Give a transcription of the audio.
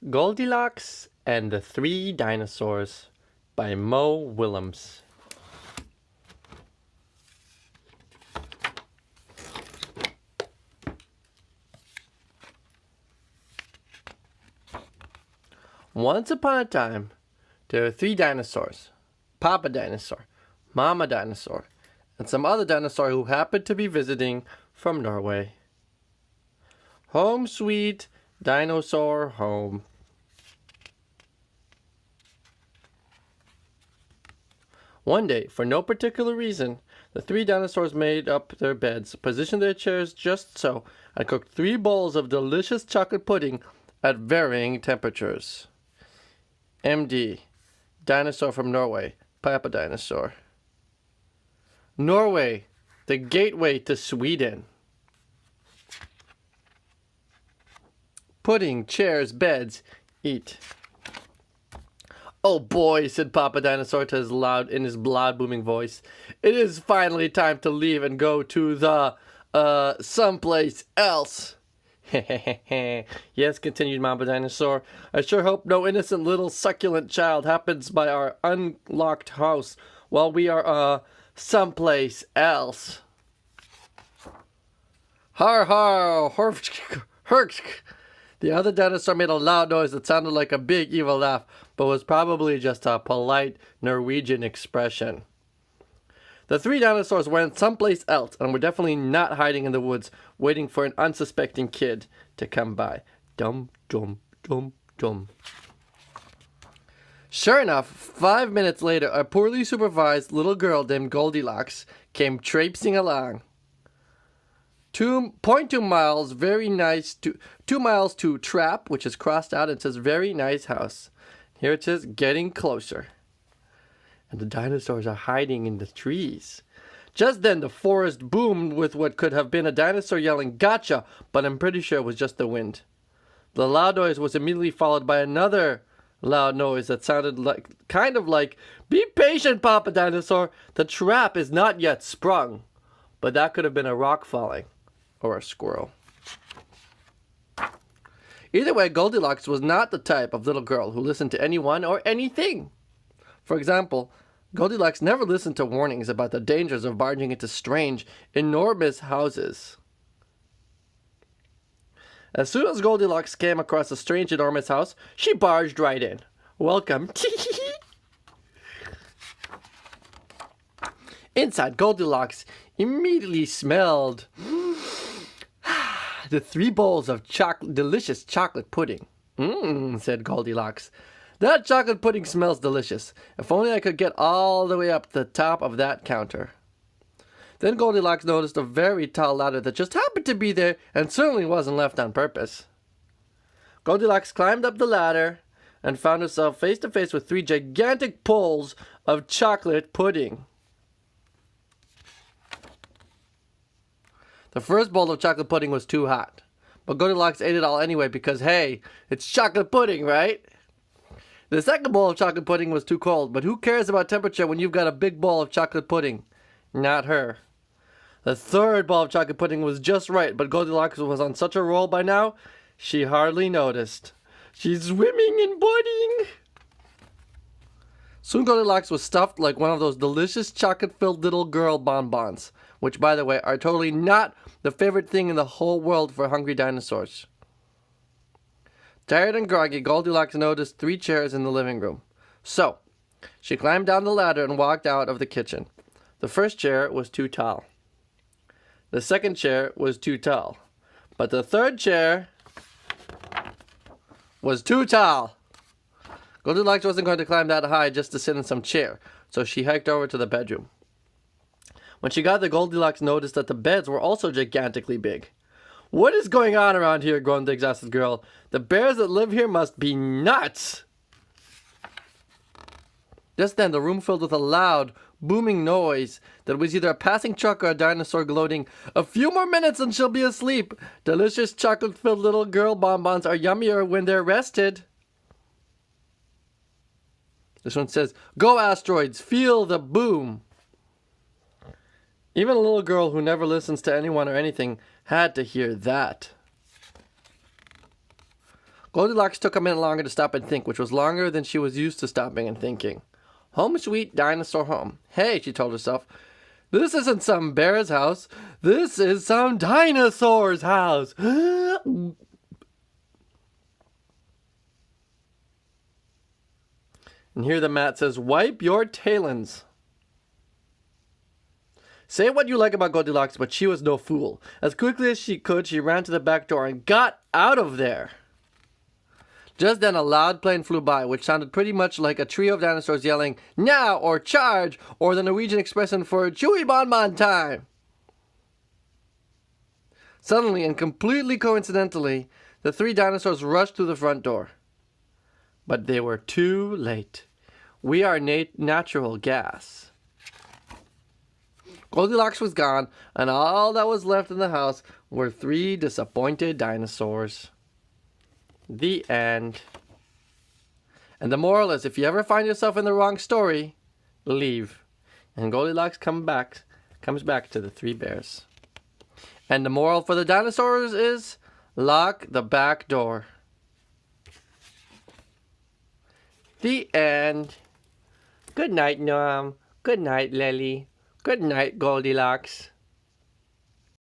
Goldilocks and the Three Dinosaurs by Mo Willems. Once upon a time, there were three dinosaurs. Papa Dinosaur, Mama Dinosaur, and some other dinosaur who happened to be visiting from Norway. Home sweet dinosaur home. One day, for no particular reason, the three dinosaurs made up their beds, positioned their chairs just so, and cooked 3 bowls of delicious chocolate pudding at varying temperatures. MD, dinosaur from Norway, Papa Dinosaur. Norway, the gateway to Sweden. Pudding, chairs, beds, eat. Oh boy, said Papa Dinosaur in his loud booming voice. It is finally time to leave and go to the, someplace else. Yes, continued Mama Dinosaur. I sure hope no innocent little succulent child happens by our unlocked house while we are, someplace else. Har har, herk. The other dinosaur made a loud noise that sounded like a big evil laugh, but was probably just a polite Norwegian expression. The three dinosaurs went someplace else and were definitely not hiding in the woods, waiting for an unsuspecting kid to come by. Dum, dum, dum, dum. Sure enough, 5 minutes later, a poorly supervised little girl named Goldilocks came traipsing along. 2.2 miles, very nice. 2 miles to trap, which is crossed out and says very nice house. Here it says getting closer. And the dinosaurs are hiding in the trees. Just then the forest boomed with what could have been a dinosaur yelling gotcha, but I'm pretty sure it was just the wind. The loud noise was immediately followed by another loud noise that sounded kind of like, be patient, Papa Dinosaur, the trap is not yet sprung. But that could have been a rock falling. Or a squirrel. Either way, Goldilocks was not the type of little girl who listened to anyone or anything. For example, Goldilocks never listened to warnings about the dangers of barging into strange, enormous houses. As soon as Goldilocks came across a strange, enormous house, she barged right in. Welcome. Inside, Goldilocks immediately smelled the 3 bowls of delicious chocolate pudding. Said Goldilocks. That chocolate pudding smells delicious. If only I could get all the way up the top of that counter. Then Goldilocks noticed a very tall ladder that just happened to be there and certainly wasn't left on purpose. Goldilocks climbed up the ladder and found herself face to face with 3 gigantic bowls of chocolate pudding. The first bowl of chocolate pudding was too hot, but Goldilocks ate it all anyway because, hey, it's chocolate pudding, right? The second bowl of chocolate pudding was too cold, but who cares about temperature when you've got a big bowl of chocolate pudding? Not her. The third bowl of chocolate pudding was just right, but Goldilocks was on such a roll by now, she hardly noticed. She's swimming in pudding! Soon Goldilocks was stuffed like one of those delicious chocolate-filled little girl bonbons, which, by the way, are totally not the favorite thing in the whole world for hungry dinosaurs. Tired and groggy, Goldilocks noticed 3 chairs in the living room. So, she climbed down the ladder and walked out of the kitchen. The first chair was too tall. The second chair was too tall. But the third chair was too tall. Goldilocks wasn't going to climb that high just to sit in some chair, so she hiked over to the bedroom. When she got there, Goldilocks noticed that the beds were also gigantically big. What is going on around here, groaned the exhausted girl. The bears that live here must be nuts. Just then, the room filled with a loud, booming noise that was either a passing truck or a dinosaur gloating, a few more minutes and she'll be asleep. Delicious chocolate-filled little girl bonbons are yummier when they're rested. This one says, go asteroids, feel the boom. Even a little girl who never listens to anyone or anything had to hear that. Goldilocks took a minute longer to stop and think, which was longer than she was used to stopping and thinking. Home sweet dinosaur home. Hey, she told herself, this isn't some bear's house. This is some dinosaur's house. And here the mat says, wipe your talons. Say what you like about Goldilocks, but she was no fool. As quickly as she could, she ran to the back door and got out of there. Just then a loud plane flew by, which sounded pretty much like a trio of dinosaurs yelling, now, or charge, or the Norwegian expression for chewy bonbon time. Suddenly, and completely coincidentally, the three dinosaurs rushed through the front door. But they were too late. We are natural gas. Goldilocks was gone, and all that was left in the house were three disappointed dinosaurs. The end. And the moral is, if you ever find yourself in the wrong story, leave. And Goldilocks comes back to the three bears. And the moral for the dinosaurs is, lock the back door. The end. Good night, Noam. Good night, Lily. Good night, Goldilocks.